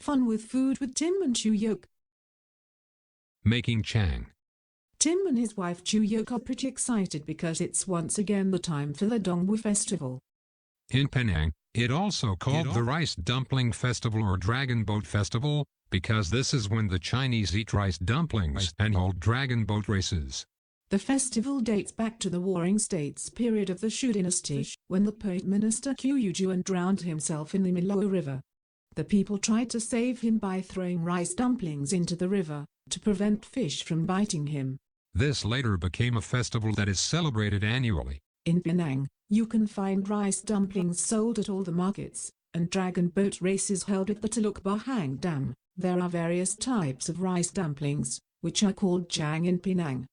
Fun with food with Tim and Chu Yok. Making Chang. Tim and his wife Chu Yok are pretty excited because it's once again the time for the Dongwu Festival. In Penang, it also called the Rice Dumpling Festival or Dragon Boat Festival, because this is when the Chinese eat rice dumplings and hold dragon boat races. The festival dates back to the Warring States period of the Shu dynasty, when the Prime Minister Qiu Juan drowned himself in the Milo River. The people tried to save him by throwing rice dumplings into the river, to prevent fish from biting him. This later became a festival that is celebrated annually. In Penang, you can find rice dumplings sold at all the markets, and dragon boat races held at the Teluk Bahang Dam. There are various types of rice dumplings, which are called Chang in Penang.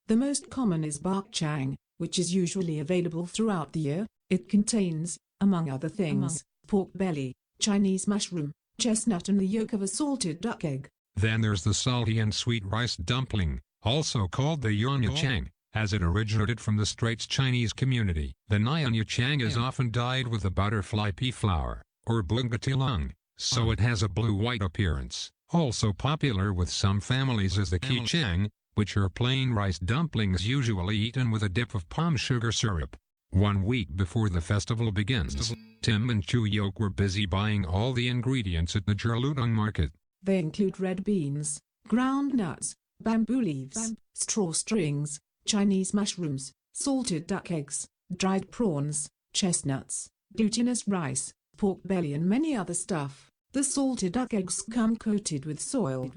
The most common is bak chang, which is usually available throughout the year. It contains, among other things, pork belly, Chinese mushroom, chestnut and the yolk of a salted duck egg. Then there's the salty and sweet rice dumpling, also called the Yuanya Chang, as it originated from the Straits Chinese community. The Yuanya Chang is often dyed with the butterfly pea flower, or bunga tilang, so it has a blue-white appearance. Also popular with some families is the Ki Chang, which are plain rice dumplings usually eaten with a dip of palm sugar syrup. 1 week before the festival begins, Tim and Chu Yok were busy buying all the ingredients at the Jerlutong market. They include red beans, ground nuts, bamboo leaves, straw strings, Chinese mushrooms, salted duck eggs, dried prawns, chestnuts, glutinous rice, pork belly and many other stuff. The salted duck eggs come coated with soil.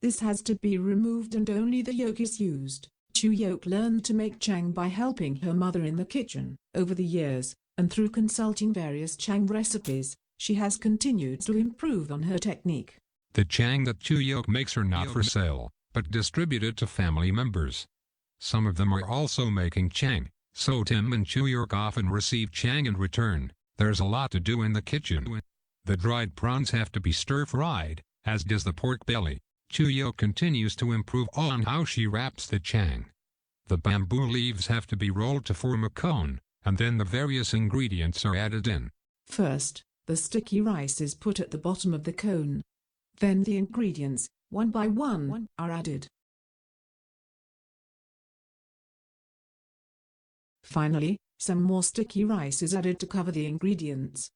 This has to be removed and only the yolk is used. Chu Yok learned to make Chang by helping her mother in the kitchen. Over the years, and through consulting various Chang recipes, she has continued to improve on her technique. The Chang that Chu Yok makes are not for sale, but distributed to family members. Some of them are also making Chang, so Tim and Chu Yok often receive Chang in return. There's a lot to do in the kitchen. The dried prawns have to be stir-fried, as does the pork belly. Chu Yok continues to improve on how she wraps the Chang. The bamboo leaves have to be rolled to form a cone, and then the various ingredients are added in. First, the sticky rice is put at the bottom of the cone. Then the ingredients, one by one, are added. Finally, some more sticky rice is added to cover the ingredients.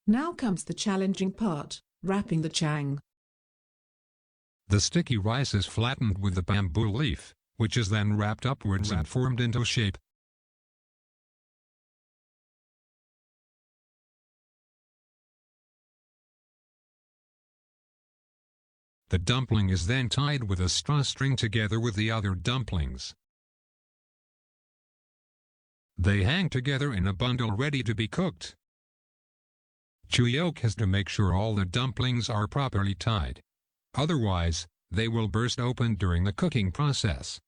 Now comes the challenging part, wrapping the Chang. The sticky rice is flattened with the bamboo leaf, which is then wrapped upwards and formed into shape. The dumpling is then tied with a straw string together with the other dumplings. They hang together in a bundle ready to be cooked. Chu Yok has to make sure all the dumplings are properly tied. Otherwise, they will burst open during the cooking process.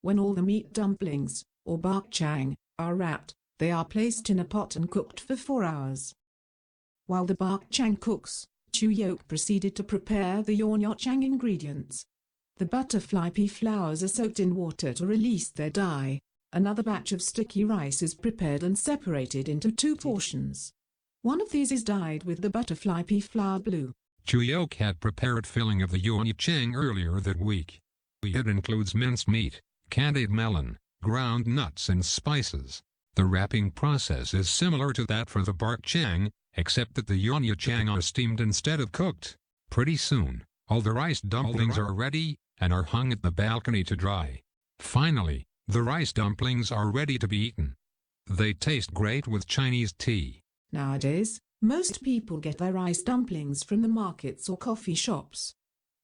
When all the meat dumplings, or bak chang, are wrapped, they are placed in a pot and cooked for 4 hours. While the bak chang cooks, Chu Yok proceeded to prepare the yuanya chang ingredients. The butterfly pea flowers are soaked in water to release their dye. Another batch of sticky rice is prepared and separated into 2 portions. One of these is dyed with the butterfly pea flower blue. Chu Yok had prepared filling of the yuanya chang earlier that week. It includes minced meat, candied melon, ground nuts and spices. The wrapping process is similar to that for the bak chang, except that the yuanya chang are steamed instead of cooked. Pretty soon, all the rice dumplings are ready and are hung at the balcony to dry. Finally, the rice dumplings are ready to be eaten. They taste great with Chinese tea. Nowadays, most people get their rice dumplings from the markets or coffee shops.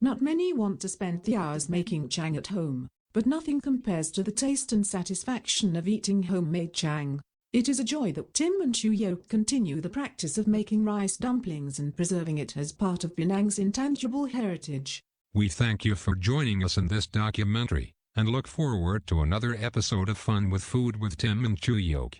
Not many want to spend the hours making Chang at home, but nothing compares to the taste and satisfaction of eating homemade Chang. It is a joy that Tim and Chu Yok continue the practice of making rice dumplings and preserving it as part of Penang's intangible heritage. We thank you for joining us in this documentary, and look forward to another episode of Fun with Food with Tim and Chu Yok.